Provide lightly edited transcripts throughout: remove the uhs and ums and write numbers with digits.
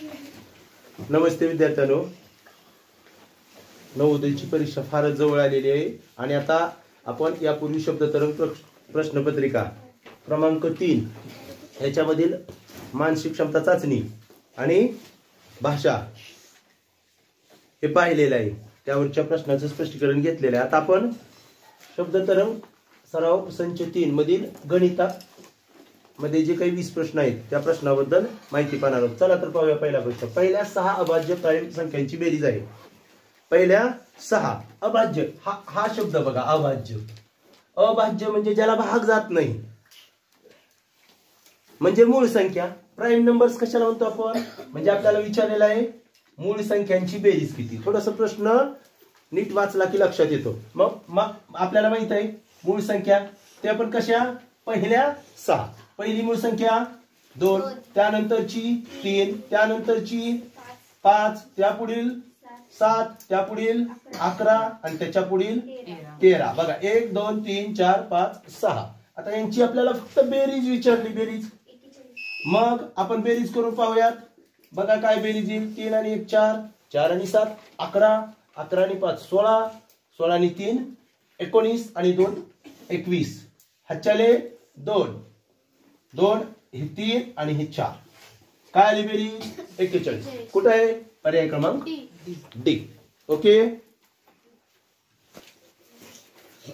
नमस्ते विद्यार्थ्यांनो, नवोदयची परीक्षा फारच जवळ आलेली आहे आणि आता आपण यापूर्वी शब्दतरंग प्रश्नपत्रिका क्रमांक 3 ह्याच्यामधील मानसिक क्षमता चाचणी आणि भाषा हे पाहिलेलं आहे. त्यावरच्या प्रश्नाचं स्पष्टीकरण घेतलेलं आहे. आता आपण शब्दतरंग सराव संच 3 मधील गणिता मध्ये जे काही 20 प्रश्न आहेत त्या प्रश्नाबद्दल माहिती पाहणार आहोत. चला तर पाहूया पहिला प्रश्न. पहिल्या 6 अभाज्य प्राइम संख्यांची बेरीज आहे. पहिल्या 6 अभाज्य हा शब्द बघा, अभाज्य. अभाज्य म्हणजे ज्याला भाग जात नाही, म्हणजे मूळ संख्या. प्राइम नंबर्स कशाला म्हणतो आपण? म्हणजे आपल्याला विचारलेला आहे मूळ संख्यांची बेरीज किती. थोडासा प्रश्न नीट वाचला की लक्षात येतो. मग आपल्याला माहित आहे मूळ संख्या ते आपण कशा, पहिल्या 6. पहिली मूळ संख्या 2, त्यानंतरची 3, त्यानंतरची 5, त्यापुढील 7, त्यापुढील 11 आणि त्याच्या पुढील 13. बघा 1 2 3 4 5 6. आता यांची आपल्याला फक्त बेरीज विचारली, बेरीज. मग आपण बेरीज करून पाहूयात. बघा काय बेरीज येईल. 3 आणि 1 4, 4 आणि 7 11, 11 आणि 5 16, 16 आणि 3 19 आणि 2 21. ह्याच्याले 2 2 हे 3 आणि हे 4. काय आली बेरीज? 41. कुठे आहे? पर्याय क्रमांक डी. ओके.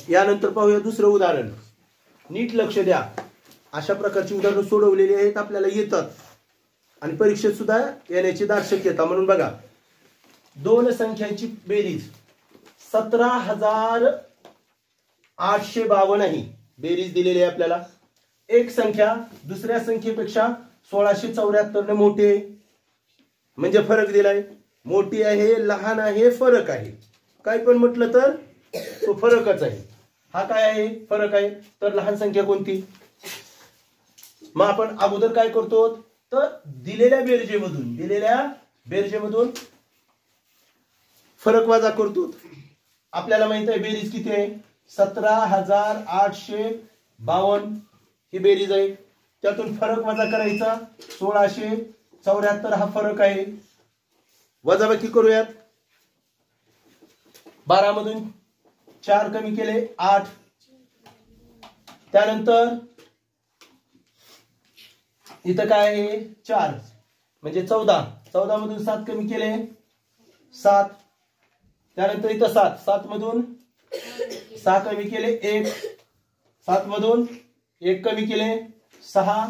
यानंतर पाहूया दुसरं उदाहरण. नीट लक्ष द्या. अशा प्रकारची उदाहरणं सोडवलेली आहेत, आपल्याला येतात आणि परीक्षेत सुद्धा येण्याची दाट शक्यता. म्हणून बघा, दोन संख्यांची बेरीज 17,852 आहे. बेरीज दिलेली आहे आपल्याला. एक संख्या दुसऱ्या संख्येपेक्षा 1674 ने मोठी आहे, म्हणजे फरक दिलाय. मोठी आहे, लहान आहे, फरक आहे. काय पण म्हटलं तर तो फरकच आहे. हा काय आहे? फरक आहे. तर लहान संख्या कोणती? मग आपण अगोदर काय करतो तर दिलेल्या बेरजेमधून फरक वजा करतो. आपल्याला माहित आहे बेरीज किती आहे? 17,852 ही बेरीज आहे. त्यातून फरक वजा करायचा 1674 हा फरक आहे. वजाबाकी करूयात. 12 मधून 4 कमी केले 8. त्यानंतर इथं काय आहे? 4 म्हणजे 14. 14 मधून 7 कमी केले 7. त्यानंतर इथं 7. 7 मधून 6 कमी केले 1. 7 मधून 1 कमी केले 6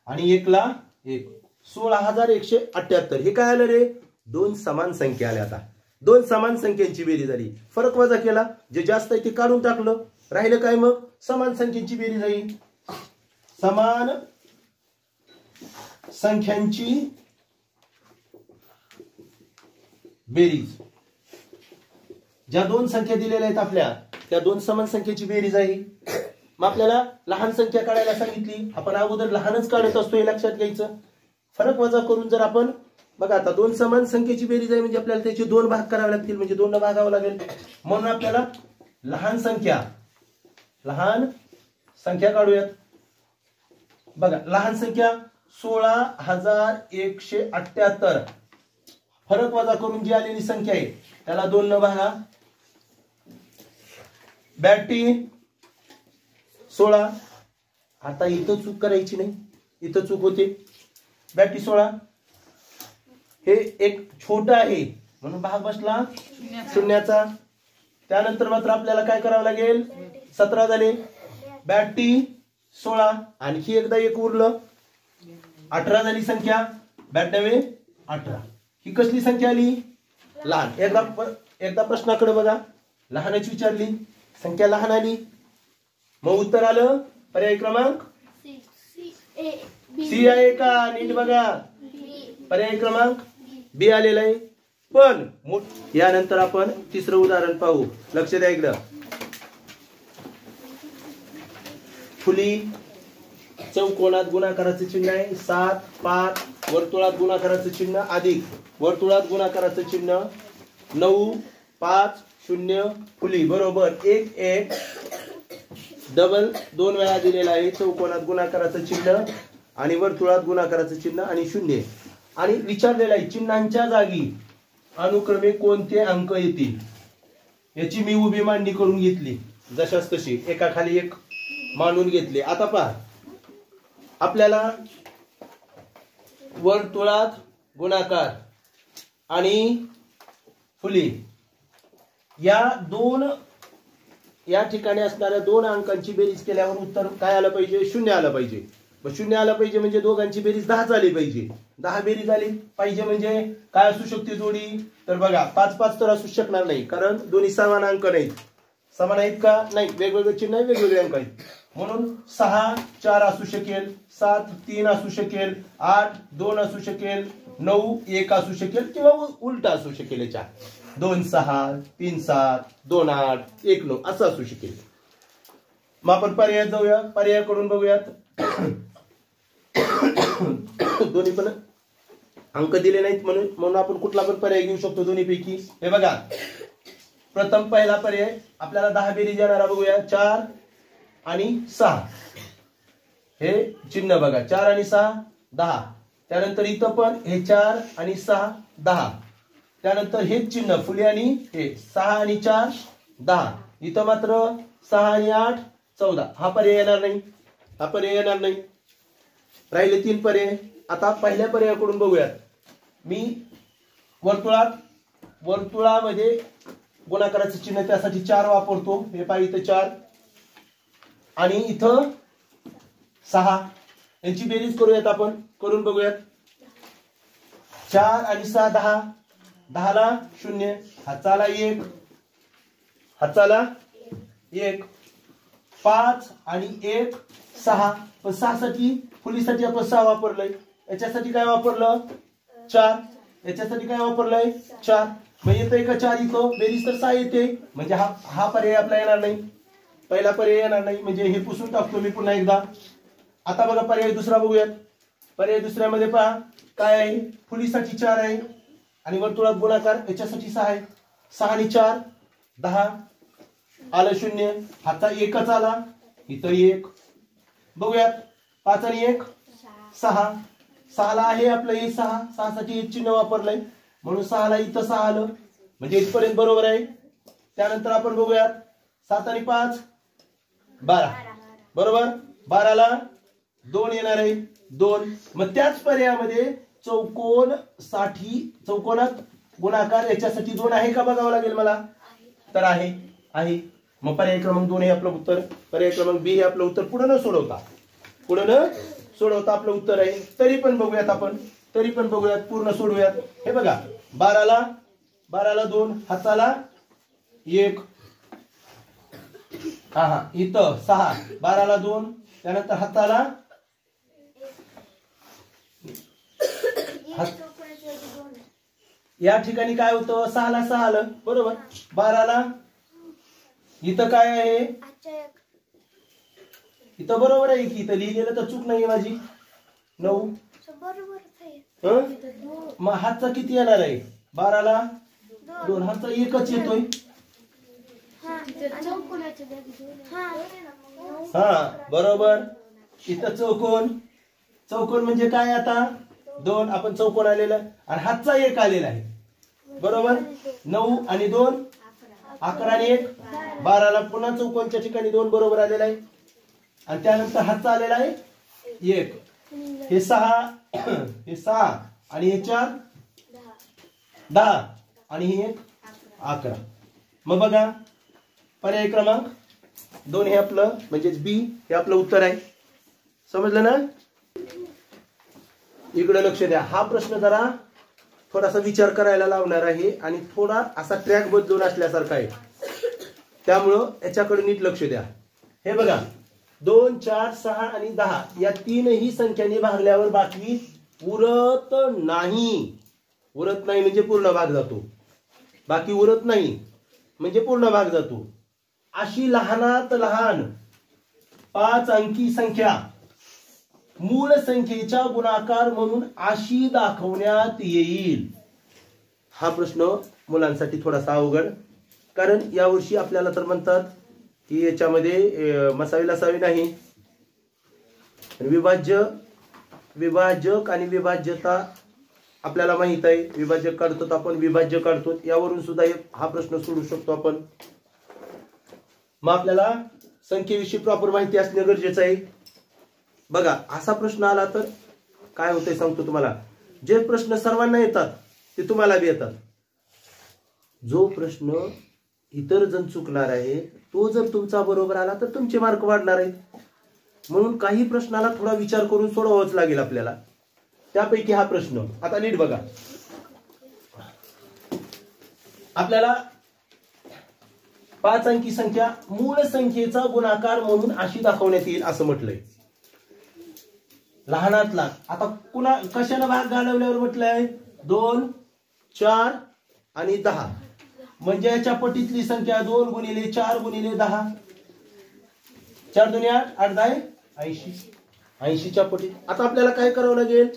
आणि 1 ला 1. 16,178. हे काय आलं रे? दोन समान संख्या आल्या. आता दोन समान संख्यांची बेरीज झाली. फरक वजा केला, जे जास्त आहे ते काढून टाकलं, राहिलं काय? मग समान संख्यांची बेरीज आहे. समान संख्यांची बेरीज. ज्या दोन संख्या दिलेल्या आहेत आपल्या, त्या दोन समान संख्येची बेरीज आहे. मग आपल्याला लहान संख्या काढायला सांगितली, आपण अगोदर लहानच काढत असतो, हे लक्षात घ्यायचं. फरक वजा करून जर आपण बघा, आता दोन समान संख्येची बेरीज आहे म्हणजे आपल्याला त्याचे 2 भाग करावे लागतील, म्हणजे 2 ने भागावं लागेल. म्हणून आपल्याला लहान संख्या काढूयात. बघा, लहान संख्या 16,178. फरक वजा करून जी आलेली संख्या आहे त्याला 2 ने भागा. 82 16. आता इथं चूक करायची नाही, इथं चूक होते. 82 16 हे एक छोटा आहे म्हणून भाग बसला शून्याचा. त्यानंतर मात्र आपल्याला काय करावं लागेल? 17 झाले. 82 16 आणखी एकदा 1 उरलं, 18 झाली संख्या. 92 18. ही कसली संख्या आली? लहान. एकदा प्रश्नाकडे बघा. लहानच विचारली, संख्या लहान आली. मग उत्तर आलं पर्याय क्रमांक सी आहे का? नीट बघा, पर्याय क्रमांक बी आलेला आहे. पण यानंतर आपण तिसरं उदाहरण पाहू. लक्ष द्या इकडं. फुली चौकोनात गुणाकाराचं चिन्ह आहे 7 5. वर्तुळात गुणाकाराचं चिन्ह अधिक वर्तुळात गुणाकाराचं चिन्ह 9 5 0 फुली बरोबर 1 1 डबल 2 वेळा दिलेला आहे. चौकोनात गुणाकाराचं चिन्ह आणि वर्तुळात गुणाकाराचं चिन्ह आणि 0. आणि विचारलेला आहे चिन्हांच्या जागी अनुक्रमे कोणते अंक येतील याची मी उभी मांडणी करून घेतली जशाच तशी एकाखाली एक मांडून घेतले. आता पहा आपल्याला वर्तुळात गुणाकार आणि फुले या ठिकाणी असणाऱ्या दोन अंकांची बेरीज केल्यावर उत्तर काय आलं पाहिजे? 0 आलं पाहिजे. मग 0 आलं पाहिजे म्हणजे दोघांची बेरीज 10 झाली पाहिजे. 10 बेरीज आली पाहिजे म्हणजे काय असू शकते जोडी? तर बघा 5-5 तर असू शकणार नाही कारण दोन्ही समान अंक नाहीत. समान आहेत का? नाही, वेगवेगळे चिन्ह आहे, वेगवेगळे अंक आहेत. म्हणून 6-4 असू शकेल, 7-3 असू शकेल, 8-2 असू शकेल, 9-1 असू शकेल किंवा उलट असू शकेल. याच्या 2-6, 3-7, 2-8, 1-9 असं असू शकेल. मग आपण पर्यायात जाऊया, पर्यायाकडून बघूयात. दोन्ही पण अंक दिले नाहीत म्हणून आपण कुठला पण पर्याय घेऊ शकतो दोन्हीपैकी. हे बघा प्रथम पहिला पर्याय आपल्याला 10 बेरीज येणारा बघूया. 4 आणि 6 हे चिन्ह बघा 4 आणि 6 10. त्यानंतर इथं पण हे 4 आणि 6 10. त्यानंतर हेच चिन्ह फुले आणि हे 6 आणि 4 10. इथं मात्र 6 आणि 8 14. हा पर्याय येणार नाही, हा पर्याय येणार नाही. राहिले 3 पर्याय. आता पहिल्या पर्यायाकडून बघूयात. मी वर्तुळामध्ये गुणाकाराचं चिन्ह त्यासाठी 4 वापरतो. हे पाहिजे इथं 4 आणि इथं 6 यांची बेरीज करूयात आपण, करून बघूयात. 4 आणि 6 10. 10 ला 0, हाताला 1, हाताला 1. 5 आणि 1 6. पण 6 साठी फुलीसाठी आपण 6 वापरलंय. याच्यासाठी काय वापरलं? 4. याच्यासाठी काय वापरलंय? 4. मग येतंय का 4 इथं? बेरीज तर 6 येते म्हणजे हा पर्याय आपला येणार नाही, पहिला पर्याय येणार नाही. म्हणजे हे पुसून टाकतो मी पुन्हा एकदा. आता बघा पर्याय दुसरा बघूयात. पर्याय दुसऱ्यामध्ये पहा काय आहे? फुलीसाठी 4 आहे आणि वर्तुळात गुणाकार याच्यासाठी 6 आहे. 6 आणि 4 10. आलं 0, हाता 1च आला, इथं 1. बघूयात 5 आणि 1 6. 6 ला आहे आपलं हे 6. 6 साठी एक चिन्ह वापरलंय म्हणून 6 ला इथं 6 आलं म्हणजे इथपर्यंत बरोबर आहे. त्यानंतर आपण बघूयात 7 आणि 5 12. बरोबर. 12 ला 2 येणार आहे 2. मग त्याच पर्यायामध्ये चौकोनात गुणाकार याच्यासाठी 2 आहे का बघावं लागेल मला. तर आहे. मग पर्याय क्रमांक 2 हे आपलं उत्तर. पर्याय क्रमांक बी हे आपलं उत्तर. पुढे न सोडवता आपलं उत्तर आहे. तरी पण बघूयात आपण, पूर्ण सोडूयात. हे बघा 12 ला 2, हाताला 1. इथं 6. 12 ला 2, त्यानंतर हाताला या ठिकाणी काय होतं? 6 ला 6 आलं बरोबर. 12 ला इथं काय आहे? इथं बरोबर आहे की, इथं लिहिलेलं तर चूक नाही माझी. 9 मग हातचा किती येणार आहे? 12 ला 2, हातचा 1च येतोय. बरोबर. इथं चौकोन म्हणजे काय? आता 2 आपण चौकोन आलेला आणि हातचा 1 आलेला आहे बरोबर. 9 आणि 2 11 आणि 1 12 ला पुन्हा चौकोनच्या ठिकाणी 2 बरोबर आलेला आहे आणि त्यानंतर हातचा आलेला आहे 1. हे 6 आणि हे 4 10 आणि हे 1 11. मग बघा पर्याय क्रमांक 2 हे आपलं म्हणजेच बी हे आपलं उत्तर आहे. समजलं ना? इकडे लक्ष द्या. हा प्रश्न जरा थोडासा विचार करायला लावणार आहे आणि थोडा असा ट्रॅक बदलून असल्यासारखा आहे, त्यामुळं याच्याकडे नीट लक्ष द्या. हे बघा 2 4 6 आणि 10 या तीनही संख्यांनी भागल्यावर बाकी उरत नाही. म्हणजे पूर्ण भाग जातो. बाकी उरत नाही म्हणजे पूर्ण भाग जातो. अशी लहानात लहान 5 अंकी संख्या मूळ संख्येचा गुणाकार म्हणून अशी दाखवण्यात येईल. हा प्रश्न मुलांसाठी थोडासा अवघड, कारण यावर्षी आपल्याला तर म्हणतात की याच्यामध्ये मसावी लसावी नाही, विभाजक आणि विभाज्यता आपल्याला माहित आहे विभाज्य काढतो आपण, विभाज्य काढतो, यावरून सुद्धा हा प्रश्न सोडू शकतो आपण. मग आपल्याला संख्येविषयी प्रॉपर माहिती असणे गरजेचं आहे. बघा असा प्रश्न आला तर काय होतंय सांगतो तुम्हाला. जे प्रश्न सर्वांना येतात ते तुम्हाला बी येतात. जो प्रश्न इतर जण चुकणार आहे तो जर तुमचा बरोबर आला तर तुमचे मार्क वाढणार आहेत. म्हणून काही प्रश्नाला थोडा विचार करून सोडवावाच लागेल आपल्याला. त्यापैकी हा प्रश्न आता नीट बघा. आपल्याला 5 अंकी संख्या मूळ संख्येचा गुणाकार म्हणून अशी दाखवण्यात येईल असं म्हटलंय. लहानात लहान. आता कशाला भाग घालवल्यावर म्हटलंय 2, 4 आणि 10. म्हणजे याच्या पटीतली संख्या 2 गुणिले 4 गुणिले 10. 4 दुनी 8, 8 10 80. 80च्या पटीत. आता आपल्याला काय करावं लागेल,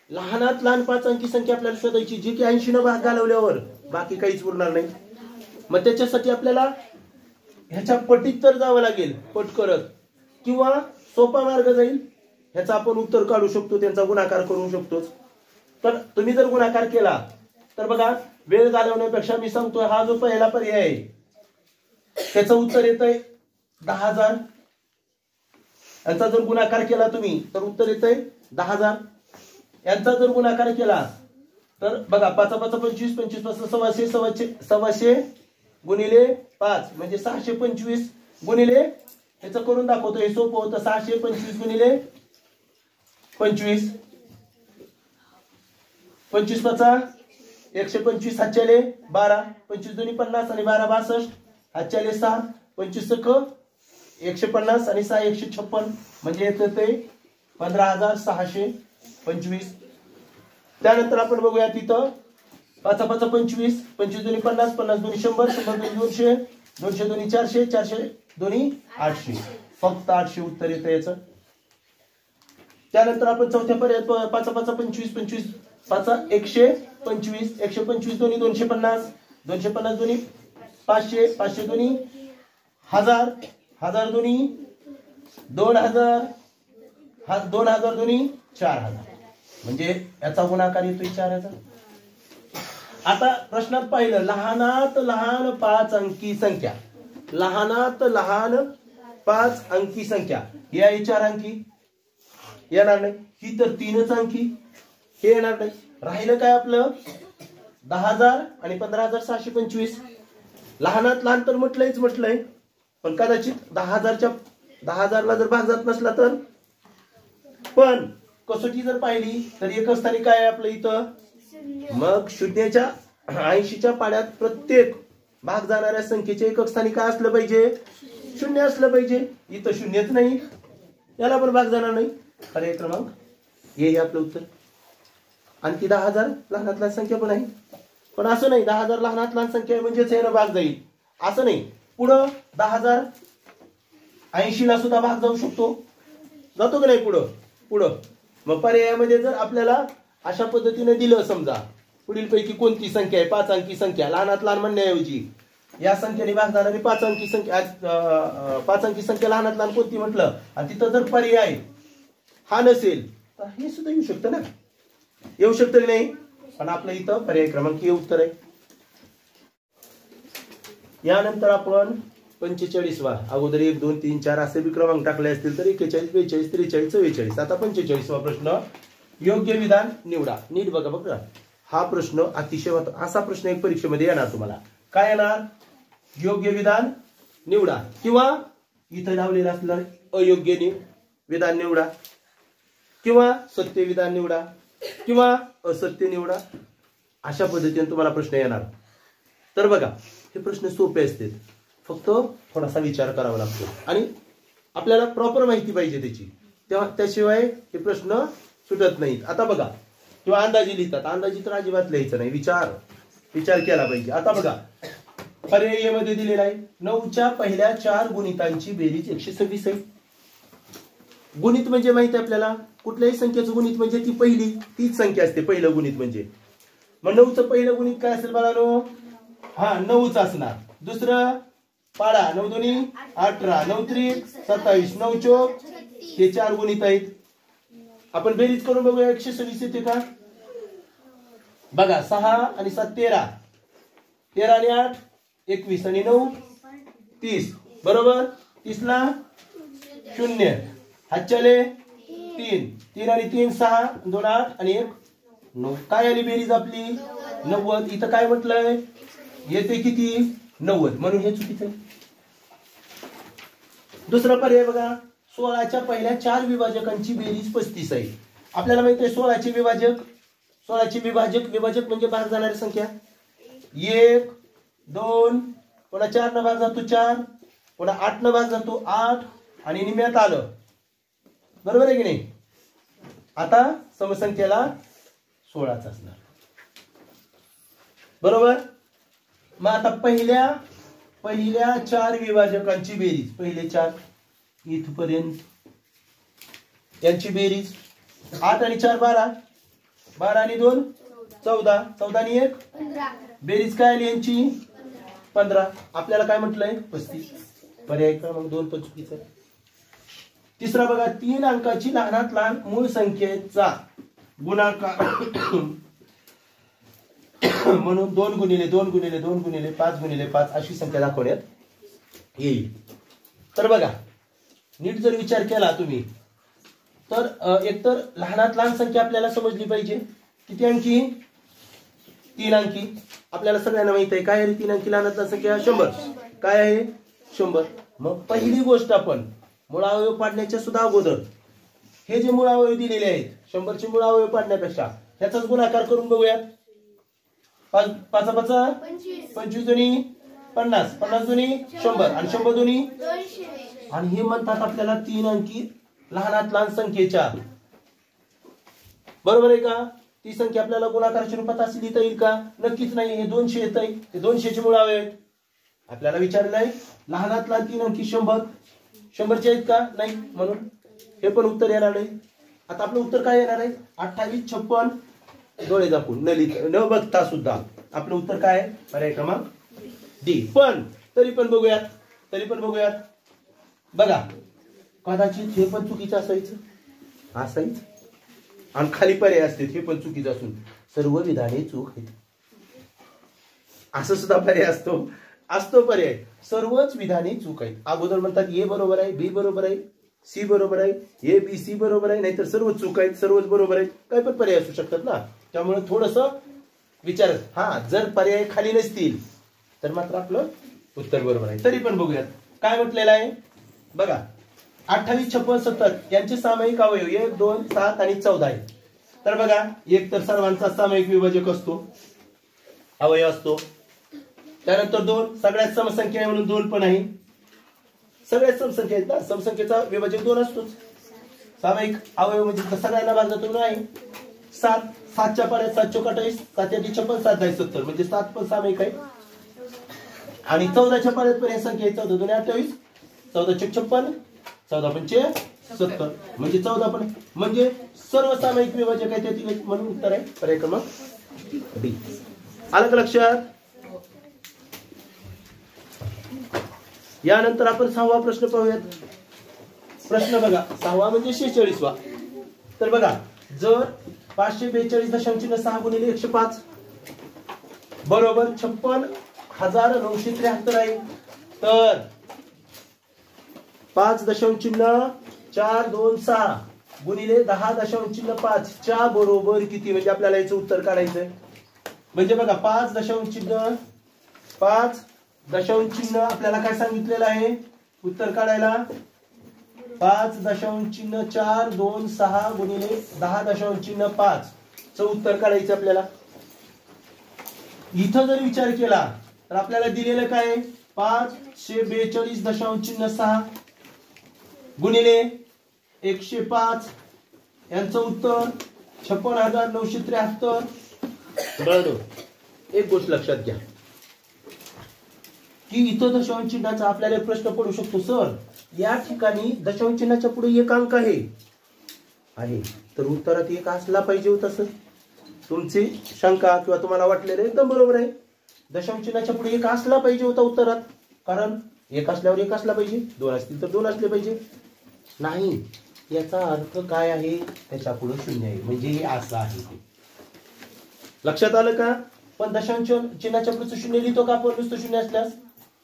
लहानात लहान 5 अंकी संख्या आपल्याला शोधायची जी की 80 न भाग घालवल्यावर बाकी काहीच उरणार नाही. मग त्याच्यासाठी आपल्याला ह्याच्या पटीत तर जावं लागेल पट करत, किंवा सोपा मार्ग जाईल ह्याचा आपण उत्तर काढू शकतो, त्यांचा गुणाकार करू शकतो. तर तुम्ही जर गुणाकार केला तर बघा वेळ घालवण्यापेक्षा मी सांगतोय हा जो पहिला पर्याय आहे त्याचं उत्तर येतंय 10,000. यांचा जर गुणाकार केला तुम्ही तर उत्तर येतंय 10,000. यांचा जर गुणाकार केला तर बघा 5 5 25, 25 5 सव्वाशे, सव्वाशे गुणिले 5 म्हणजे 625 गुणिले, ह्याचं करून दाखवतो हे सोपं होतं. 625 गुणिले 25, 25 5 125, हातच्याले 12, 25 दुनी 50 आणि 12 62, हातच्याले 6, 25 सक 150 आणि 6 156 म्हणजे येतं ते 15,625. त्यानंतर आपण बघूया तिथं 5 5 25, 25 दुनी 50, 50 दुनी 100, 100 दुनी 200, 200 दुनी 400, 400 दुनी 800. फक्त 800 उत्तर येतं याचं. त्यानंतर आपण चौथ्या पर्यायात 5 5 25, 25 5 125, 125 दोन्ही 250, 250 दोन्ही 500, 500 दोन्ही 1000, 1000 दोन्ही 2000, 2000 दोन्ही 4000 म्हणजे याचा गुणाकार येतोय 4000. आता प्रश्नात पाहिलं लहानात लहान 5 अंकी संख्या, लहानात लहान 5 अंकी संख्या या 4 अंकी येणार नाही, ही तर 3च अंकी, हे येणार नाही. राहिलं काय आपलं 10,000 आणि 15,625. लहानात लहान तर म्हटलंय, पण कदाचित 10,000ला जर भाग जात नसला तर, पण कसोटी जर पाहिली तर एकच स्थानी काय आहे आपलं इथं, मग शून्याच्या 80च्या पाड्यात प्रत्येक भाग जाणाऱ्या संख्येचे एकक स्थानी काय असलं पाहिजे, 0 असलं पाहिजे. इथं 0च नाही, याला पण भाग जाणार नाही. पर्याय क्रमांक हे आपलं उत्तर. आणखी 10,000 लहानात लहान संख्या पण आहे, पण असं नाही 10,000 लहानात लहान संख्या म्हणजेच याला भाग जाईल असं नाही. पुढं 10,000 80ला सुद्धा भाग जाऊ शकतो, जातो की नाही पुढं. मग पर्यायामध्ये जर आपल्याला अशा पद्धतीने दिलं, समजा पुढील पैकी कोणती संख्या आहे 5 अंकी संख्या, लहानात लहान म्हणण्याऐवजी या संख्येने भाग जाणारी 5 अंकी संख्या, 5 अंकी संख्या लहानात लहान कोणती म्हटलं, आणि तिथं जर पर्याय हा नसेल तर हे सुद्धा येऊ शकतं ना, येऊ शकतं की नाही. पण आपलं इथं पर्याय क्रमांक हे उत्तर आहे. यानंतर आपण 45वा, अगोदर 1 2 3 4 असे बी क्रमांक टाकले असतील तर 41 42 43 44. आता 45वा प्रश्न, योग्य विधान निवडा. नीट बघा. हा प्रश्न अतिशय असा प्रश्न एक परीक्षेमध्ये येणार तुम्हाला. काय येणार, योग्य विधान निवडा, किंवा इथं लावलेलं असलं अयोग्य विधान निवडा, किंवा सत्य विधान निवडा, किंवा असत्य निवडा. अशा पद्धतीने तुम्हाला प्रश्न येणार. तर बघा हे प्रश्न सोपे असतात, फक्त थोडासा विचार करावा लागतो आणि आपल्याला प्रॉपर माहिती पाहिजे त्याची, तेव्हा त्याशिवाय हे प्रश्न सुटत नाहीत. आता बघा, किंवा अंदाजे लिहितात, अंदाजे तर अजिबात लिहायचं नाही, विचार केला पाहिजे. आता बघा पर्याय मध्ये दिलेला आहे 9च्या पहिल्या 4 गुणितांची बेरीज 126 आहे. गुणित म्हणजे माहिती आहे आपल्याला, कुठल्याही संख्येचं गुणित म्हणजे ती पहिली तीच संख्या असते, पहिलं गुणित म्हणजे. मग 9चं पहिलं गुणित काय असेल बाळांनो, हा 9च असणार. दुसरं पाडा 9 दोन्ही 18, 9 त्रिक 27, 9 चौक, हे 4 गुणित आहेत. आपण बेरीज करून बघूया 126 येते का, बघा 6 आणि 7 13, 13 आणि 8 21 आणि 9 30, बरोबर. 30 ला 0, हातच्याले 3, 3 आणि 3 6, 2 8 आणि 1 9. काय आली बेरीज आपली 90. इथं काय म्हटलंय येते किती 90, म्हणून हे चुकीचं आहे. दुसरा पर्याय बघा, 16च्या पहिल्या 4 विभाजकांची बेरीज 35 आहे. आपल्याला माहिती आहे 16चे विभाजक, 16चे विभाजक, विभाजक म्हणजे भाग जाणारी संख्या 1 2, पुन्हा 4 न भाग जातो 4, पुन्हा 8 न भाग जातो 8 आणि निम्यात आलं, बरोबर आहे की नाही. आता समसंख्येला 16च असणार, बरोबर. मग आता पहिल्या 4 विभाजकांची बेरीज, पहिले 4 इथपर्यंत यांची बेरीज 8 आणि 4 12, 12 आणि 2 14, 14 आणि 1 बेरीज काय आली यांची 15. आपल्याला काय म्हटलंय 35, पर्याय क्रमांक 2 पण चुकीचा आहे. तिसरा बघा, 3 अंकाची लहानात लहान मूळ संख्येचा गुणाकार म्हणून 2 गुणिले 2 गुणिले 2 गुणिले 5 गुणिले 5 अशी संख्या दाखवण्यात येईल. तर बघा नीट जर विचार केला तुम्ही तर एकतर लहानात लहान संख्या आपल्याला समजली पाहिजे. किती अंकी 3 अंकी. आपल्याला सगळ्यांना माहित आहे काय आहे 3 अंकी लहानात लहान संख्या 100. काय आहे 100. मग पहिली गोष्ट आपण मुळावयव पाडण्याच्या सुद्धा अगोदर हे जे मुळावयव दिलेले आहेत 100 चे मुळावयव पाडण्यापेक्षा ह्याचाच गुणाकार करून बघूयात. 5 5 25 दोन्ही 50, 50 दोन्ही 100 आणि 100 दोन्ही 200. आणि हे म्हणतात आपल्याला 3 अंकी लहानात लहान संख्येच्या, बरोबर आहे का. ती संख्या आपल्याला गुणाकाराच्या रूपात अशी लिहिता येईल का. नक्कीच नाही. हे 200 येत आहे, हे 200 चे मुळावयव आहेत. आपल्याला विचारलं आहे लहानात लहान 3 अंकी 100, 100 चे आहेत का नाही, म्हणून हे पण उत्तर येणार नाही. आता आपलं उत्तर काय येणार आहे 28 56. डोळे झाकून न बघता सुद्धा आपलं उत्तर काय आहे पर्याय क्रमांक डी. पण तरी पण बघूयात बघा, कदाचित हे पण चुकीचं असायचं आणि खाली पर्याय असते हे पण चुकीचं असून सर्व विधाने चूक आहेत असं सुद्धा पर्याय असतो पर्याय. सर्वच विधाने चूक आहेत. अगोदर म्हणतात ए बरोबर आहे, बी बरोबर आहे, सी बरोबर आहे, ए बी सी बरोबर आहे, नाहीतर सर्व चूक आहेत, सर्वच बरोबर आहेत. काही पण पर्याय असू शकतात ना. त्यामुळे थोडस विचार, हा जर पर्याय खाली नसतील तर मात्र आपलं उत्तर बरोबर आहे. तरी पण बघूयात काय म्हटलेलं आहे बघा. 28 56 70 यांचे सामायिक अवयव 1 2 7 आणि 14 आहे. तर बघा, एक तर सर्वांचा सामायिक विभाजक असतो, अवयव असतो. त्यानंतर 2 सगळ्यात समसंख्या आहे म्हणून 2 पण आहे. सगळ्यात समसंख्या आहेत ना, समसंख्येचा विभाजक 2 असतोच. सामायिक अवयव म्हणजे सगळ्यांना भाग जातो नाही. 7 7च्या पाड्यात 7 चौक 28, 7 या 56, 7 10 70 म्हणजे 7 पण सामायिक आहे. आणि 14च्या पाड्यात पण ही संख्या आहे 14 2 28, 14 चौक 56, 14 पंचे 70 म्हणजे 14 पण, म्हणजे सर्व सामायिक विभाजक आहे त्यातील म्हणून उत्तर आहे पर्याय क्रमांक डी. आलं का लक्षात. यानंतर आपण 6वा प्रश्न पाहूयात. प्रश्न बघा 6वा म्हणजे 46वा. तर बघा, जर 542.6 गुणिले 105 बरोबर 56,973 आहे, तर 5.426 गुणिले 10.5 च्या बरोबर किती, म्हणजे आपल्याला याचं उत्तर काढायचंय. म्हणजे बघा 5 दशांश आपल्याला काय सांगितलेलं आहे उत्तर काढायला. 5.426 गुणिले 10.5 च उत्तर काढायचं आपल्याला. इथं जर विचार केला तर आपल्याला दिलेलं काय 542.6 गुणिले 105 यांचं उत्तर 56,973. बरोबर. एक गोष्ट लक्षात घ्या की इथं दशांश चिन्हाचा आपल्याला प्रश्न पडू शकतो. सर या ठिकाणी दशांश चिन्हाच्या पुढे एक अंक आहे तर उत्तरात एक असला पाहिजे होता. सर तुमची शंका किंवा तुम्हाला वाटलेलं एकदम बरोबर आहे. दशांश चिन्हाच्या पुढे एक असला पाहिजे होता उत्तरात, कारण एक असल्यावर एक असला पाहिजे, 2 असतील तर 2 असले पाहिजे. नाही, याचा अर्थ काय आहे त्याच्या पुढे 0 आहे म्हणजे हे असं आहे. लक्षात आलं का? पण दशांश चिन्हाच्या पुढचं शून्य लिहितो का आपण नुसतं शून्य असल्यास?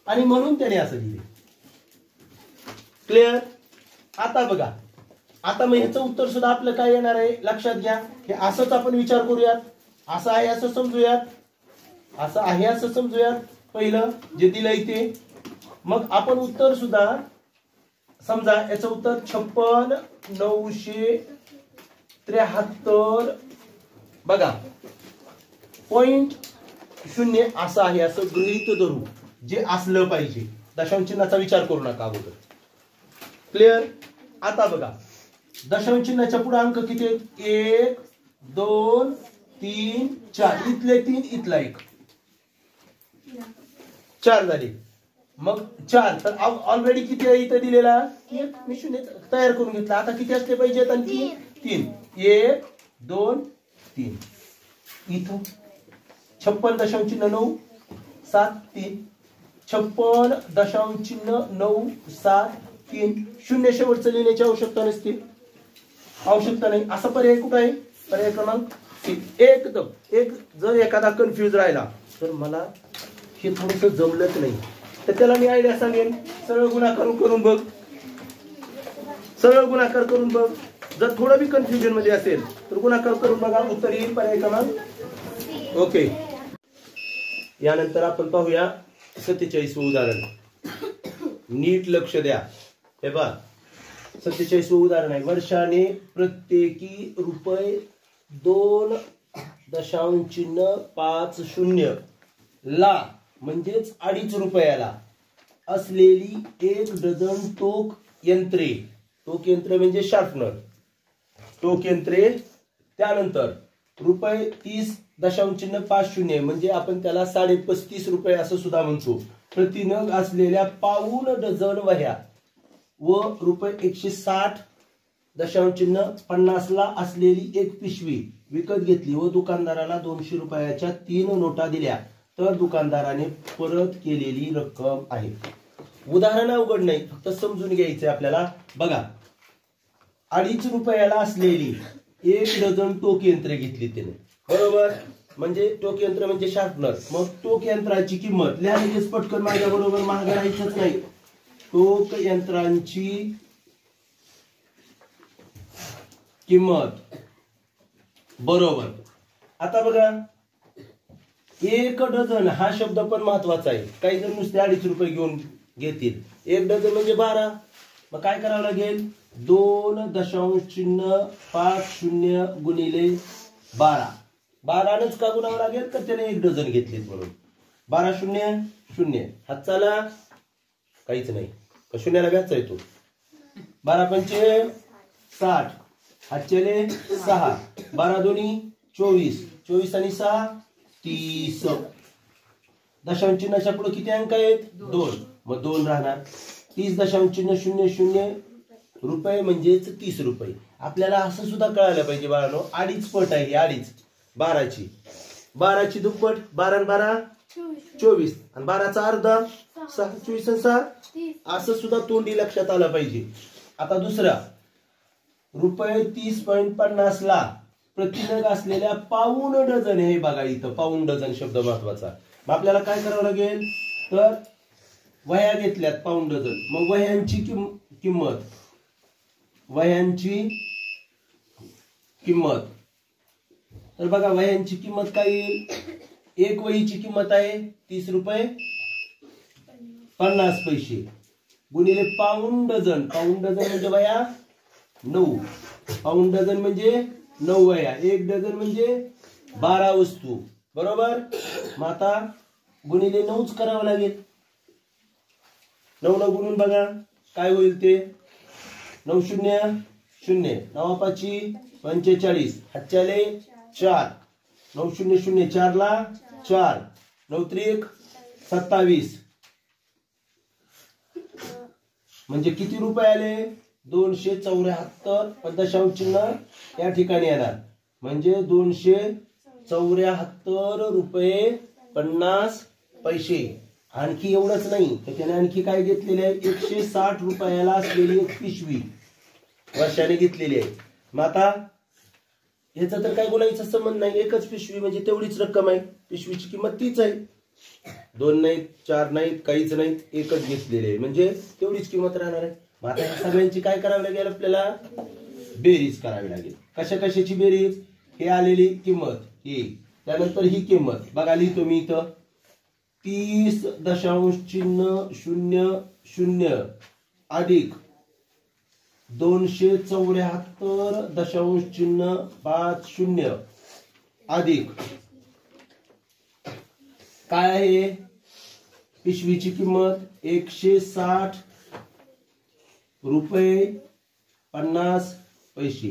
आणि म्हणून त्याने असं लिहिले. क्लिअर? आता बघा, आता मग ह्याचं उत्तर सुद्धा आपलं काय येणार आहे लक्षात घ्या. हे असंच आपण विचार करूयात. असं आहे असं समजूयात, असं आहे असं समजूयात पहिलं जे दिलंय ते. मग आपण उत्तर सुद्धा समजा याचं उत्तर 56,973 बघा 0.0 असं आहे असं गृहीत धरू, जे असलं पाहिजे. दशांश चिन्हाचा विचार करू नका अगोदर. क्लिअर? आता बघा दशांश चिन्हाच्या पुढे अंक किती आहेत? 1 2 3 4. इथले 3 इथला 1, 4 झाले. मग 4 तर ऑलरेडी किती आहे इथं दिलेला? 1. मी शून्य तयार करून घेतला. आता किती असले पाहिजेत? आणखी 3. 1 2 3. इथं 56.973 56.973. शून्य शेवटचं लिहिण्याची आवश्यकता नसते, आवश्यकता नाही. असा पर्याय कुठं आहे? पर्याय क्रमांक C. एकदम जर एखादा कन्फ्युज राहिला तर मला हे थोडंसं जमलंच नाही तर त्याला मी आयडिया सांगेन. सरळ गुणाकार करून बघ, सरळ गुणाकार करून बघ. जर थोडं बी कन्फ्युजन मध्ये असेल तर गुणाकार करून बघा, उत्तर येईल पर्याय क्रमांक. ओके. यानंतर आपण पाहूया 47वं उदाहरण. नीट लक्ष द्या. हे पहा 47वं उदाहरण आहे. वर्षाने प्रत्येकी ₹2.50 ला म्हणजेच 2.5 रुपयाला असलेली 1 डझन टोक यंत्रे, टोक यंत्र म्हणजे शार्पनर, टोक यंत्रे. त्यानंतर ₹30.50 म्हणजे आपण त्याला 35.5 रुपये असं सुद्धा म्हणतो. प्रतिनग असलेल्या पाऊण डझन वह्या व ₹160.50 ला असलेली एक पिशवी विकत घेतली व दुकानदाराला 200 रुपयाच्या 3 नोटा दिल्या तर दुकानदाराने परत केलेली रक्कम आहे. उदाहरण अवघड नाही, फक्त समजून घ्यायचंय आपल्याला. बघा 2.5 रुपयाला असलेली 1 डझन टोक यंत्रे घेतली त्याने, बरोबर? म्हणजे टोक यंत्र म्हणजे शार्पनर. मग टोक यंत्राची किंमत लिहा लगेच पटकन माझ्या बरोबर, महाग राहायचंच नाही. टोक यंत्रांची किंमत बरोबर. आता बघा 1 डझन हा शब्द पण महत्वाचा आहे. काही जण नुसते 2.5 रुपये घेऊन घेतील. 1 डझन म्हणजे 12. मग काय करावं लागेल? 2.50 गुणिले 12. 12नच का गुणावं लागेल? तर त्याने 1 डझन घेतलीत म्हणून. 12 0 0. हात चाला काहीच नाही, शून्याला घ्यायचा येतो. 12 पंचे 60. हातचेले 6. 12 दोन्ही 24. 24 आणि 6 30. दशांश चिन्हाच्या पुढे किती अंक आहेत? 2. मग 2 राहणार. 30.00 रुपये म्हणजेच 30 रुपये. आपल्याला असं सुद्धा कळायला पाहिजे बाळांनो, 2.5 पट आहे. 2.5 12ची, 12ची दुप्पट. 12 आणि 12 24 आणि 12चा अर्धा 6. 24 आणि 6 असं सुद्धा तोंडी लक्षात आलं पाहिजे. आता दुसरा ₹30.50 ला प्रतिनग असलेल्या पाऊण डझन. हे बघा इथं पाऊण डझन शब्द महत्वाचा. मग आपल्याला काय करावं लागेल? तर वह्या घेतल्यात पाऊण डझन. मग वह्यांची किंमत, वह्यांची किंमत. तर बघा वह्यांची किंमत काय येईल? एक वहीची किंमत आहे 30 रुपये 50 पैसे गुणिले पाऊण डझन. पाऊण डझन म्हणजे वह्या 9. पाऊण डझन म्हणजे 9 वह्या. 1 डझन म्हणजे 12 वस्तू, बरोबर? मग आता गुणिले 9च करावं लागेल. 9 गुणून बघा काय होईल ते. 9 0 0. 9 5 45. हातच्याले 4. 9 0 0. 4 ला 4. 9 3 27. म्हणजे किती रुपये आले? 274. दशांश चिन्ह या ठिकाणी येणार. म्हणजे 274 रुपये 50 पैसे. आणखी एवढंच नाही तर त्याने आणखी काय घेतलेले आहे? 160 रुपयाला असलेली एक पिशवी वर्षाने घेतलेली आहे. मग आता ह्याचा तर काय बोलायचा संबंध नाही, एकच पिशवी म्हणजे तेवढीच रक्कम आहे, पिशवीची किंमत तीच आहे. 2 नाहीत, 4 नाहीत, काहीच नाहीत, एकच घेतलेले आहे म्हणजे तेवढीच किंमत राहणार आहे. मग आता ह्या सगळ्यांची काय करावी लागेल आपल्याला, बेरीज करावी लागेल. कशा कशाची बेरीज, हे आलेली किंमत ही, त्यानंतर ही किंमत बघा लिहितो मी इथं 30.00 अधिक 274.50 अधिक काय आहे, पिशवीची किंमत 160 रुपये 50 पैसे.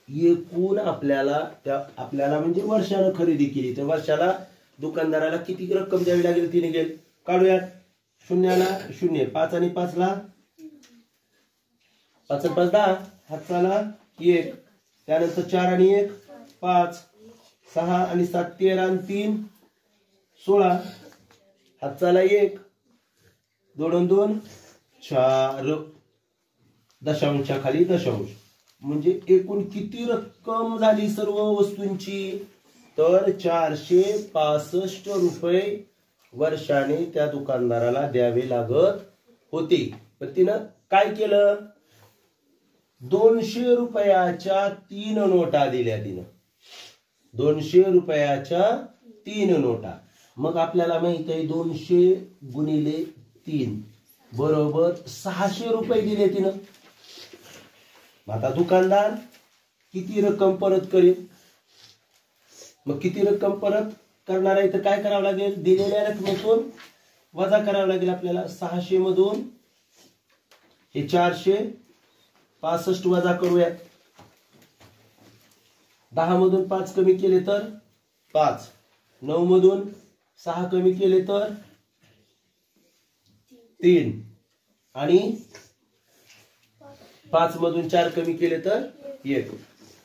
एकूण आपल्याला म्हणजे वर्षाला खरेदी केली तर वर्षाला दुकानदाराला किती रक्कम द्यावी लागेल ती निघेल. काढूयात, शून्याला शून्य, 5 आणि 5 ला 5 आणि 5 10, हाताला 1, त्यानंतर 4 आणि 1 5, 6 आणि 7 13 आणि 3 16, हाताला 1, 2 आणि 2 4, दशांशा खाली दशांश. म्हणजे एकूण किती रक्कम झाली सर्व वस्तूंची, तर 465 रुपये वर्षाने त्या दुकानदाराला द्यावे लागत होते. पण तिनं काय केलं, 200 रुपयाच्या 3 नोटा दिल्या तिनं, 200 रुपयाच्या 3 नोटा. मग आपल्याला माहित आहे 200 गुणिले 3 बरोबर 600 रुपये दिले तिनं. आता दुकानदार किती रक्कम परत करेल, मग किती रक्कम परत करणार आहे तर काय करावं लागेल, दिलेल्या रकमेतून वजा करावं लागेल आपल्याला. 600 मधून हे 465 वजा करूयात, 10 मधून 5 कमी केले तर 5, 9 मधून 6 कमी केले तर 3 आणि 5 मधून 4 कमी केले तर 1.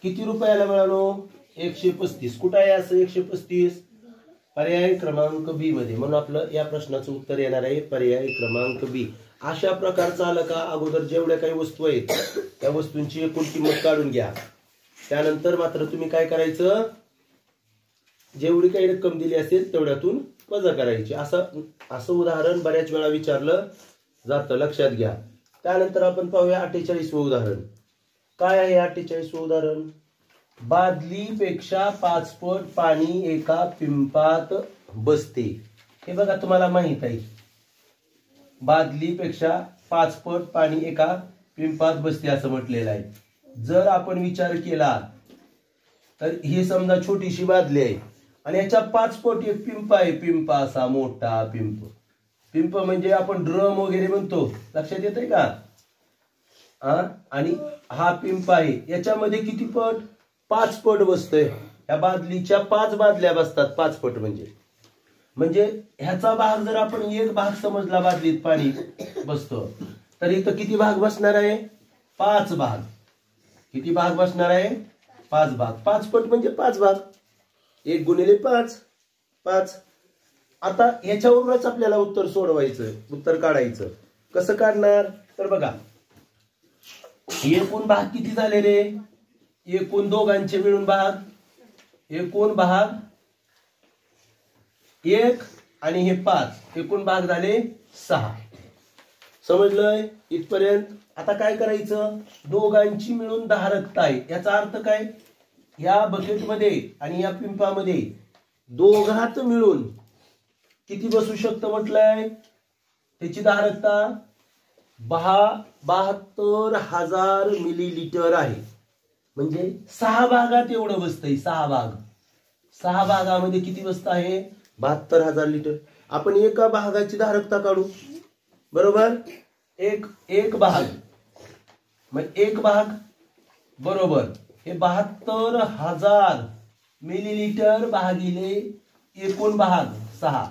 किती रुपयाला मिळालो, 135. कुठं आहे असं 135, पर्याय क्रमांक बी मध्ये. म्हणून आपलं या प्रश्नाचं उत्तर येणार आहे पर्याय क्रमांक बी. अशा प्रकारचं आलं का, अगोदर जेवढ्या काही वस्तू आहेत त्या वस्तूंची एकूण किंमत काढून घ्या. त्यानंतर मात्र तुम्ही काय करायचं, जेवढी काही रक्कम दिली असेल तेवढ्यातून वजा करायची. असं उदाहरण बऱ्याच वेळा विचारलं जातं, लक्षात घ्या. त्यानंतर आपण पाहूया 48वं उदाहरण. काय आहे 48वं उदाहरण, बादलीपेक्षा 5 पट पाणी एका पिंपात बसते. हे बघा तुम्हाला माहित आहे, बादलीपेक्षा 5 पट पाणी एका पिंपात बसते असं म्हटलेलं आहे. जर आपण विचार केला तर ही समजा छोटीशी बादली आहे आणि याच्या 5 पट एक पिंप आहे, पिंप असा मोठा पिंप. पिंप म्हणजे आपण ड्रम वगैरे म्हणतो, लक्षात येतंय का. आणि हा पिंप आहे, याच्यामध्ये किती पट, 5 पट बसतोय. या बादलीच्या 5 बादल्या बसतात, 5 पट म्हणजे ह्याचा भाग जर आपण एक भाग समजला, बादलीत पाणी बसतो, तर इथं किती भाग बसणार आहे, 5 भाग. किती भाग बसणार आहे, 5 भाग. 5 पट म्हणजे 5 भाग, 1 गुणिले 5 5. आता ह्याच्यावरूनच आपल्याला उत्तर सोडवायचं, उत्तर काढायचं. कसं काढणार तर बघा, एकूण भाग किती झाले रे, एकूण दोघांचे मिळून भाग, एकूण भाग 1 आणि हे 5, एकूण भाग झाले 6. समजलंय इथपर्यंत. आता काय करायचं, दोघांची मिळून 10 रक्त आहे. याचा अर्थ काय, या बकेटमध्ये आणि या पिंपामध्ये दोघात मिळून किती बसू शकतं म्हटलंय, त्याची 10 रक्त 72,000 मिलीलिटर आहे. म्हणजे 6 भागात एवढं बसतंय, 6 भाग. 6 भागामध्ये किती बसत आहे, 72,000 लिटर. आपण एका भागाची 10 रक्त काढू, बरोबर. एक भाग, मग एक भाग बरोबर हे 72,000 मिलीलिटर भागिले एकूण भाग 6.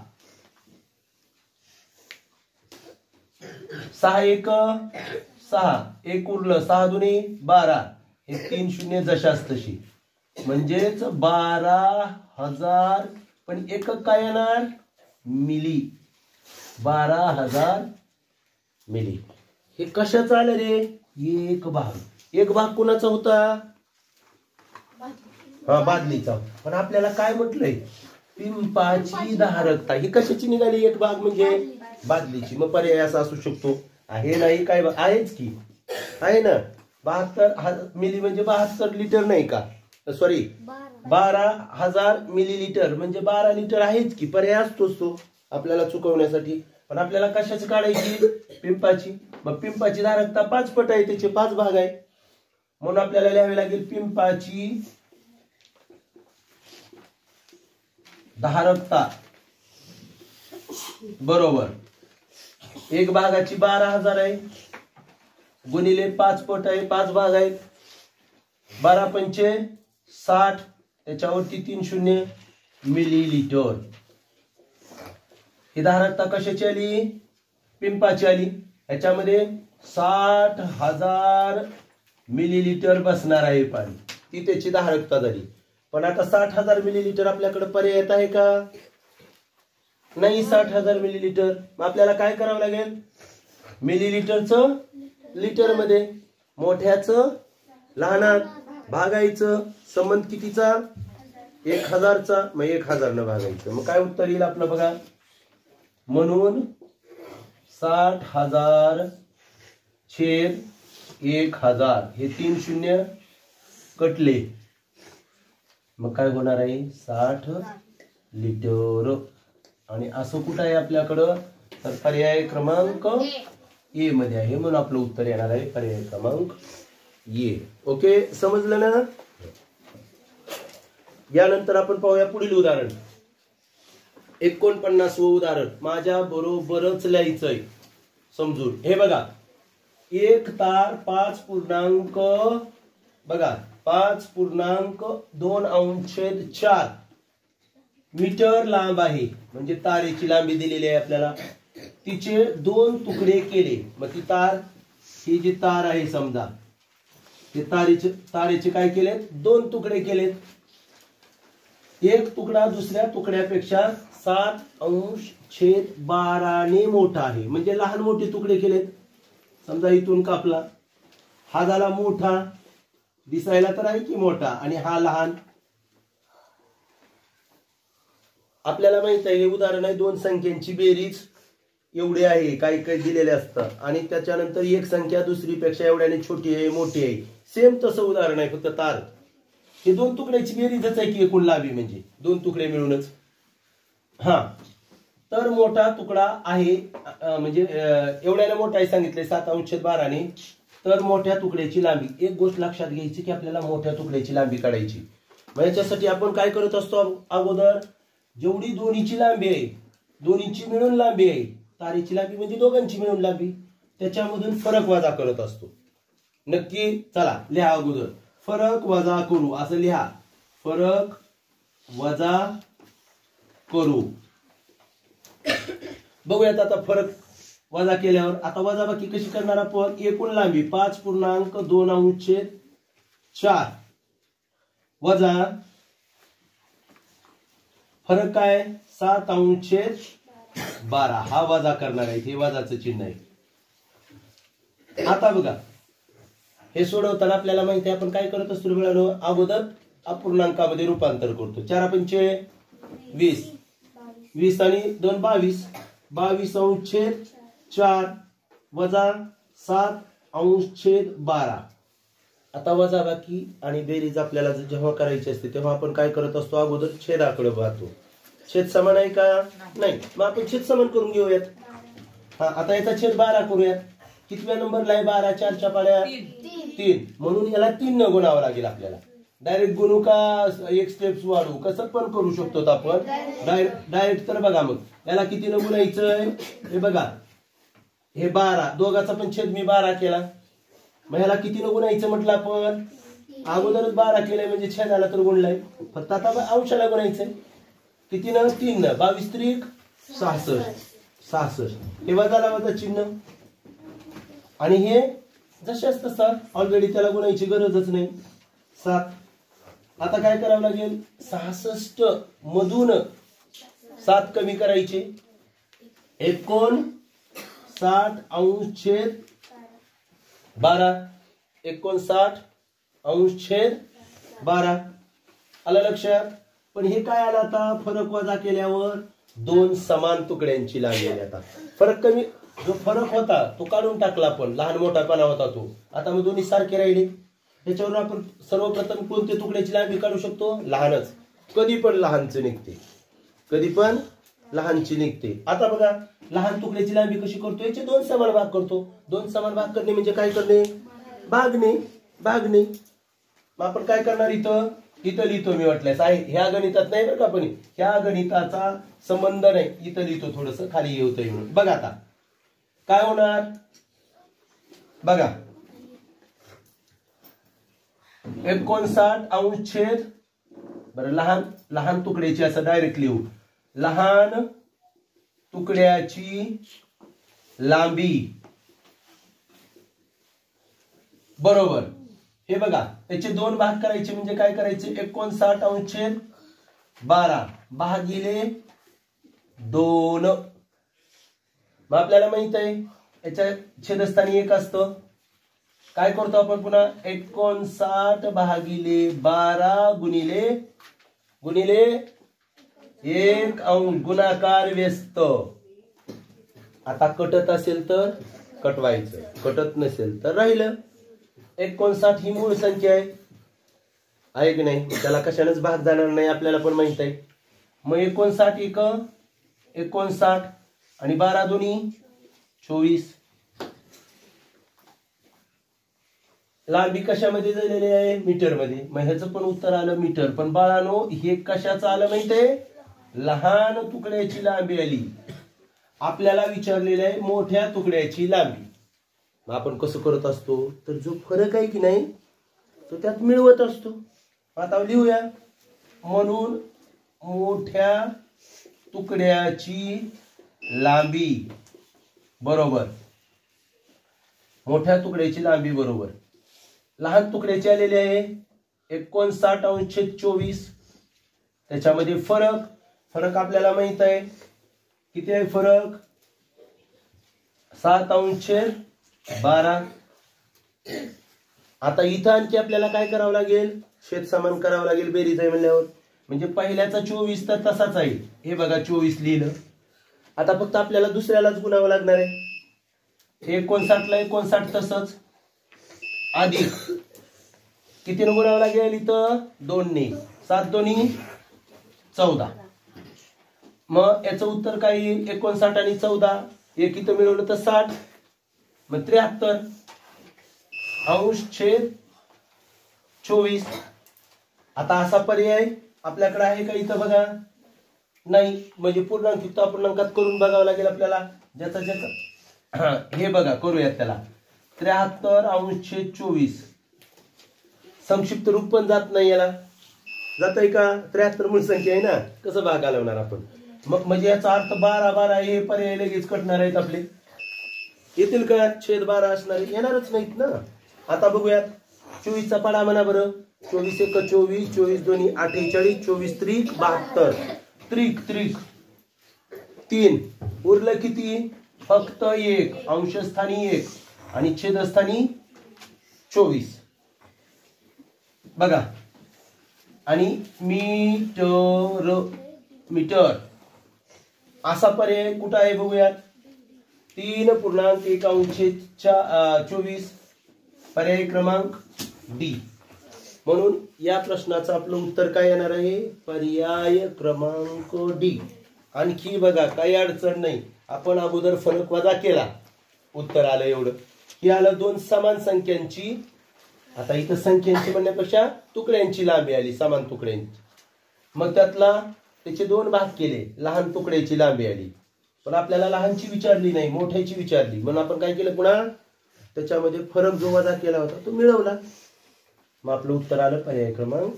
6 एक 6, एक उरलं, 6 दुनी 12, हे 3 शून्य जशाच तशी, म्हणजेच 12,000. पण एकक काय येणार, मिली, 12,000 मिली. हे कशाचं आलं रे, एक भाग. एक भाग कुणाचा होता, हा बादलीचा. पण आपल्याला काय म्हटलंय, पिंपाची धारकता ही कशाची निघाली, एक भाग म्हणजे बादलीची. मग पर्याय असा असू शकतो, आहे नाही काय आहेच की, आहे ना. 72 मिली म्हणजे 72 लिटर नाही का, सॉरी 12,000 मिलीलिटर म्हणजे 12 लिटर आहेच की, पर्याय असतोच तो आपल्याला चुकवण्यासाठी. पण आपल्याला कशाची काढायची, पिंपाची. मग पिंपाची धारकता 5 पट आहे, त्याचे 5 भाग आहे, म्हणून आपल्याला लिहावे लागेल पिंपाची धारकता बरोबर एक भागाची 12,000 आहे, गुणिले 5 पट आहे, 5 भाग आहेत, 12 पंचे 60, त्याच्यावरती 3 शून्य मिलीलिटर. ही धारकता कशाची आली, पिंपाची आली. याच्यामध्ये 60,000 मिलीलिटर बसणार आहे पाणी, ती त्याची धारकता झाली. पण आता 60,000 मिलीलिटर आपल्याकडे पर्याय येत आहे का, नाही. 60,000 मिलीलिटर. मग आपल्याला काय करावं लागेल, मिलीलिटरचं लिटर मध्ये, मोठ्याचं लहानात भागायचं. संबंध कितीचा, 1000चा. मग 1000 न भागायचं. मग काय उत्तर येईल आपलं बघा. म्हणून 60,000 छेद 1000 हे 3 शून्य कटले. मग काय होणार आहे, 60 लिटर. आणि असं कुठं आहे आपल्याकडं, तर पर्याय क्रमांक ए मध्ये आहे, म्हणून आपलं उत्तर येणार आहे पर्याय क्रमांक ए. ओके, समजलं ना. यानंतर आपण पाहूया पुढील उदाहरण, 49व उदाहरण. माझ्या बरोबरच लिहायचंय समजून. हे बघा, एक तार 5 बघा 5.2/4 मीटर लांब आहे. म्हणजे तारेची लांबी दिलेली आहे आपल्याला. तिचे 2 तुकडे केले. मग ती तार, ही जी तार आहे समजा, ते तारेचे काय केलेत, 2 तुकडे केलेत. एक तुकडा दुसऱ्या तुकड्यापेक्षा 7/12 ने मोठा आहे. म्हणजे लहान मोठे तुकडे केलेत. समजा इथून कापला, हा झाला मोठा, दिसायला तर आहे की मोठा, आणि हा लहान. आपल्याला माहित आहे हे उदाहरण आहे 2 संख्यांची बेरीज एवढे आहे, काही काही दिलेले असतं, आणि त्याच्यानंतर एक संख्या दुसरीपेक्षा एवढ्याने छोटी आहे मोठी आहे. सेम तसं उदाहरण आहे, फक्त तार हे 2 तुकड्याची बेरीजच आहे की एकूण लांबी, म्हणजे 2 तुकडे मिळूनच. हा, तर मोठा तुकडा आहे, म्हणजे एवढ्याने मोठा आहे सांगितले 7/12 ने. तर मोठ्या तुकड्याची लांबी, एक गोष्ट लक्षात घ्यायची की आपल्याला मोठ्या तुकड्याची लांबी काढायची. मग याच्यासाठी आपण काय करत असतो, अगोदर जेवढी दोन्हीची लांबी आहे, दोन्हीची मिळून लांबी आहे, तारेची लांबी म्हणजे दोघांची मिळून लांबी, त्याच्यामधून फरक वजा करत असतो. नक्की, चला लिहा अगोदर, फरक वजा करू असं लिहा, फरक वजा करू. बघूयात आता फरक वजा केल्यावर. आता वजाबाकी कशी करणार आपण, एकूण लांबी 5.2/4 वजा फरक काय 7/12, हा वजा करणार आहे, हे वजाचं चिन्ह आहे. आता बघा, हे सोडवताना आपल्याला माहिती आहे आपण काय करत असतो मिळालो, अगोदर अपूर्णांकामध्ये रूपांतर करतो. 4 पंचे 20, 20 आणि 2 22, 22/4 वजा 7/12. आता वजाबाकी आणि बेरीज आपल्याला जेव्हा करायची असते तेव्हा आपण काय करत असतो, अगोदर छेदाकडे पाहतो. छेद समान आहे का, नाही. मग आपण छेद समान करून घेऊयात. हा, आता याचा छेद 12 करूयात. कितव्या नंबरला आहे 12, 4च्या पाड्या 3, म्हणून याला 3 न गुणावं लागेल आपल्याला. डायरेक्ट गुणू का एक स्टेप्स वाढू, कसं पण करू शकतो आपण डायरेक्ट. तर बघा, मग याला किती न गुणायचंय, हे बघा, हे 12, दोघाचा पण छेद मी 12 केला. मग ह्याला किती न गुणायचं म्हटलं आपण, अगोदरच 12 केलंय म्हणजे छेदाला तर गुणलाय, फक्त आता अंशाला गुणायचंय. किती न, 3 न, 22 त्रिक 66. हे वजाला वजा चिन्ह, आणि हे जशाच तसं ऑलरेडी त्याला गुणायची गरजच नाही, 7. आता काय करावं लागेल, 66 मधून 7 कमी करायचे, 59/12, 59/12. आलं लक्षात? पण हे काय आलं आता? फरक वजा केल्यावर दोन समान तुकड्यांची लांबी आली. आता फरक कमी, जो फरक होता तो काढून टाकला, पण लहान मोठापणा होता तो. आता मग दोन्ही सारखे राहिले. त्याच्यावर आपण सर्वप्रथम कोणत्या तुकड्याची लांबी काढू शकतो? लहानच. कधी पण लहानच निघते, कधी पण लहानची निघते. आता बघा, लहान तुकड्याची लांबी कशी करतो? याचे दोन समान भाग करतो. दोन समान भाग करणे म्हणजे काय करणे? भागणे. भागणे. मग आपण काय करणार? इथं लिहितो मी वाटल्यास. आहे ह्या गणितात नाही बरं का, पण ह्या गणिताचा संबंध नाही. इथं लिहितो, थोडस खाली येतोय म्हणून. बघा आता काय होणार बघा. 59 बरं, लहान तुकड्याची असं डायरेक्ट लिहू. लहान तुकड्याची लांबी बरोबर. हे बघा, त्याचे दोन भाग करायचे म्हणजे काय करायचे? 59/12 भागिले 2. मग आपल्याला माहित आहे याच्या छेदस्थानी 1 असतं. काय करतो आपण पुन्हा? 59/12 गुणिले 1 गुणाकार व्यस्त. आता कटत असेल तर कटवायचं, कटत नसेल तर राहिलं. 59 ही मूळ संख्या आहे की नाही? त्याला कशानेच भाग जाणार नाही, आपल्याला पण माहित आहे. मग 59 आणि 12 दोन्ही 24. लांबी कशामध्ये दिलेली आहे? मीटर मध्ये. मग ह्याचं पण उत्तर आलं मीटर. पण बाळानो, हे कशाचं आलं माहितीये? लहान तुकड्याची लांबी आली. आपल्याला विचारलेलं आहे मोठ्या तुकड्याची लांबी. मग आपण कसं करत असतो? तर जो फरक आहे की नाही तो त्यात मिळवत असतो. आता लिहूया. म्हणून मोठ्या तुकड्याची लांबी बरोबर, मोठ्या तुकड्याची लांबी बरोबर लहान तुकड्याची आलेली आहे 59/24. त्याच्यामध्ये फरक आपल्याला माहित आहे किती आहे फरक? 7/12. आता इथं आणखी आपल्याला काय करावं लागेल? शेत समान करावं लागेल, बेरीज आहे म्हणल्यावर. म्हणजे पहिल्याचा 24 तर तसाच आहे. हे बघा 24 लिहिलं. आता फक्त आपल्याला दुसऱ्यालाच गुणावं लागणार आहे. 59ला 59 तसंच अधिक कितीने गुणावं लागेल? इथं 2 ने. 7 दोन्ही 14. मग याचं उत्तर काय येईल? 59 आणि 14 एक इथं मिळवलं तर 60. मग 73/24. आता असा पर्याय आपल्याकडे आहे का इथं? बघा नाही. म्हणजे पूर्णांक अपूर्णांकात करून बघावं लागेल आपल्याला. ज्याचा हे बघा करूयात त्याला. 73/24 संक्षिप्त रूप पण जात नाही याला. जात आहे का? 73 मूळ संख्या आहे ना, कसं भाग घालवणार आपण? मग म्हणजे याचा अर्थ 12 हे पर्याय लगेच कटणार आहेत आपले. येतील का? छेद 12 असणारे येणारच नाहीत ना. आता बघूयात 24चा पाडा म्हणा बरं. 24 1 24, 24 दोन्ही 48, 24 त्रिक 72. त्रिक 3 उरलं किती? फक्त 1. अंशस्थानी 1 आणि छेदस्थानी 24. बघा. आणि मीटर असा पर्याय कुठं आहे बघूयात. 3.1/24 पर्याय क्रमांक डी. म्हणून या प्रश्नाचं आपलं उत्तर काय येणार आहे? पर्याय क्रमांक डी. आणखी बघा काही अडचण नाही. आपण अगोदर फरक वजा केला, उत्तर आलं एवढं. ही आलं दोन समान संख्यांची. आता इथं संख्यांची म्हणण्यापेक्षा तुकड्यांची लांबी आली, समान तुकड्यांची. मग त्याचे दोन भाग केले, लहान तुकड्याची लांबी आली. पण आपल्याला लहानची विचारली नाही, मोठ्याची विचारली. म्हणून आपण काय केलं? पुन्हा त्याच्यामध्ये फरक जो वजा केला होता तो मिळवला. मग आपलं उत्तर आलं पर्याय क्रमांक.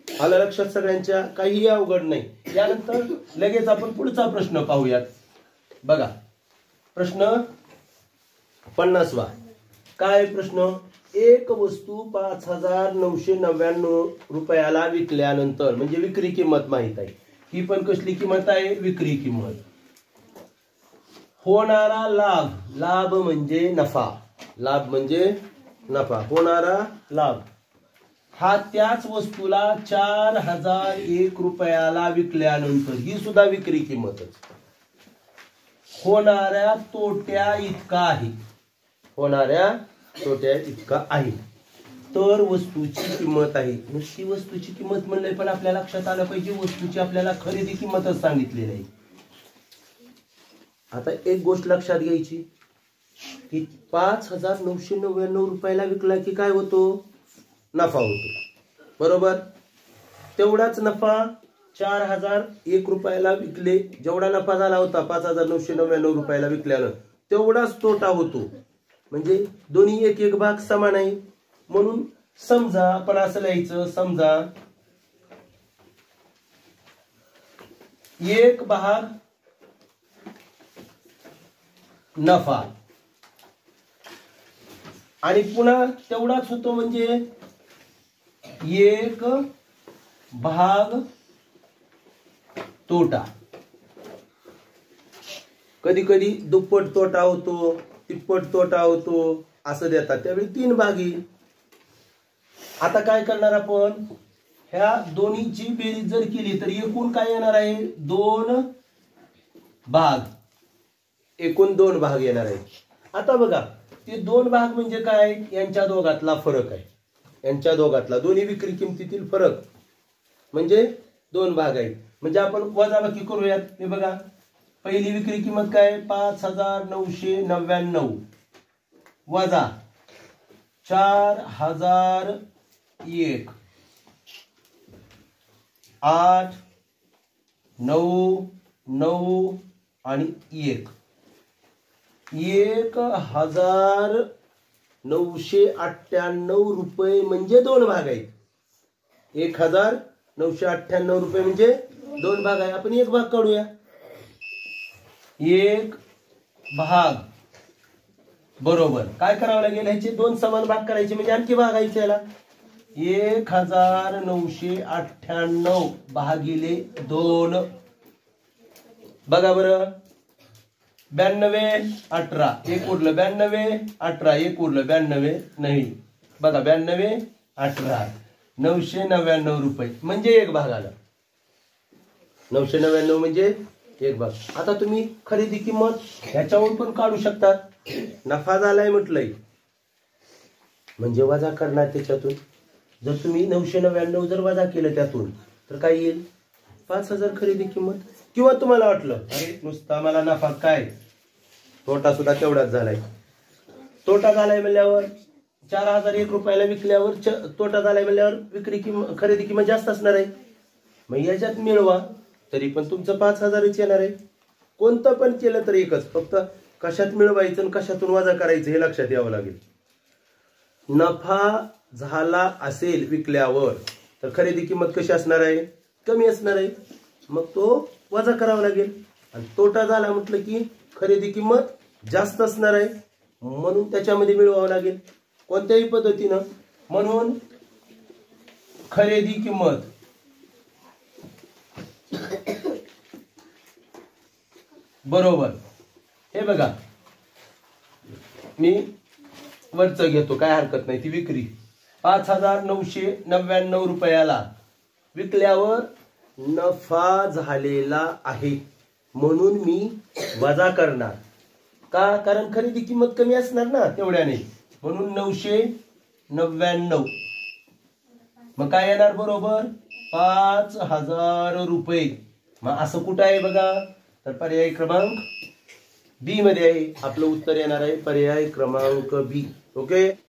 आलं लक्षात सगळ्यांच्या? काहीही अवघड नाही. यानंतर लगेच आपण पुढचा प्रश्न पाहूयात. बघा प्रश्न 50वा. काय प्रश्न? एक वस्तू 5,999 रुपयाला विकल्यानंतर, म्हणजे विक्री किंमत माहित आहे. ही पण कसली किंमत आहे? विक्री किंमत. होणारा लाभ म्हणजे नफा. लाभ म्हणजे नफा. होणारा लाभ हा त्याच वस्तूला 4001 रुपयाला विकल्यानंतर ही सुद्धा विक्री किंमतच होणाऱ्या तोट्या इतका आहे, होणाऱ्या तोट्या इतका आहे, तर वस्तूची किंमत आहे. नुसती वस्तूची किंमत म्हणले पण आपल्या लक्षात आलं पाहिजे वस्तूची आपल्याला खरेदी किंमतच सांगितलेली आहे. आता एक गोष्ट लक्षात घ्यायची की 5999 रुपयाला विकला की काय होतो, नफा होतो, बरोबर. तेवढाच नफा 4001 रुपयाला विकले, जेवढा नफा झाला होता 5999 रुपयाला विकल्यानं तेवढाच तोटा होतो. म्हणजे दोन्ही एक एक भाग समान आहे. म्हणून समजा आपण असं लिहायचं, समजा एक भाग नफा आणि पुन्हा तेवढाच होतो म्हणजे एक भाग तोटा. कधी कधी दुप्पट तोटा होतो, तिप्पट तोटा होतो, असं देतात, त्यावेळी 3 भाग येईल. आता काय करणार आपण, ह्या दोन्हीची बेरीज जर केली तर एकूण काय येणार आहे, 2 भाग, एकूण 2 भाग येणार आहे. आता बघा ते 2 भाग म्हणजे काय, यांच्या दोघातला फरक आहे, यांच्या दोघातला दोन्ही विक्री किमतीतील फरक म्हणजे 2 भाग आहेत. म्हणजे आपण वजाबाकी करूयात. हे बघा पहिली विक्री किंमत काय, 5999 वजा 4001 8 9 9 आणि 1 1998 रुपये म्हणजे 2 भाग आहेत. 1998 रुपये म्हणजे 2 भाग आहे. आपण एक भाग काढूया, एक भाग बरोबर काय करावं लागेल, ह्याचे 2 समान भाग करायचे म्हणजे आणखी भागायचे याला. 1998 भागिले 2 बघा बरं, 92 18 एक उरलं, 92 18 एक उरलं, 92 नाही बघा 92 18 999 रुपये म्हणजे एक भाग आला. 999 म्हणजे एक भाग. आता तुम्ही खरेदी किंमत ह्याच्यावरून पण काढू शकतात. नफा झालाय म्हटलंय म्हणजे वजा करणार त्याच्यातून. जर तुम्ही 999 जर वजा केलं त्यातून तर काय येईल, 5000 खरेदी किंमत. किंवा तुम्हाला वाटलं अरे नुसता मला नफा काय, तोटा सुद्धा तेवढाच झालाय. तोटा झालाय म्हणल्यावर 4001 रुपयाला विकल्यावर तोटा झालाय म्हणल्यावर विक्री किंमत खरेदी किंमत जास्त असणार आहे. मग याच्यात मिळवा तरी पण तुमचं 5000च येणार आहे. कोणतं पण केलं तर एकच, फक्त कशात मिळवायचं आणि कशातून वजा करायचं हे लक्षात यावं लागेल. नफा झाला असेल विकल्यावर तर खरेदी किंमत कशी असणार आहे, कमी असणार आहे, मग तो वजा करावा लागेल. आणि तोटा झाला म्हटलं की खरेदी किंमत जास्त असणार आहे म्हणून त्याच्यामध्ये मिळवावं लागेल कोणत्याही पद्धतीनं. म्हणून खरेदी किंमत बरोबर, हे बघा मी वरचं घेतो काय हरकत नाही, ती विक्री 5999 रुपयाला विकल्यावर नफा झालेला आहे म्हणून मी वजा करणार का, कारण खरेदी किंमत कमी असणार ना तेवढ्याने, म्हणून 999. मग काय येणार बरोबर 5000 रुपये. मग असं कुठं आहे बघा, तर पर्याय क्रमांक बी मध्ये आहे आपलं उत्तर येणार आहे, पर्याय क्रमांक बी. ओके.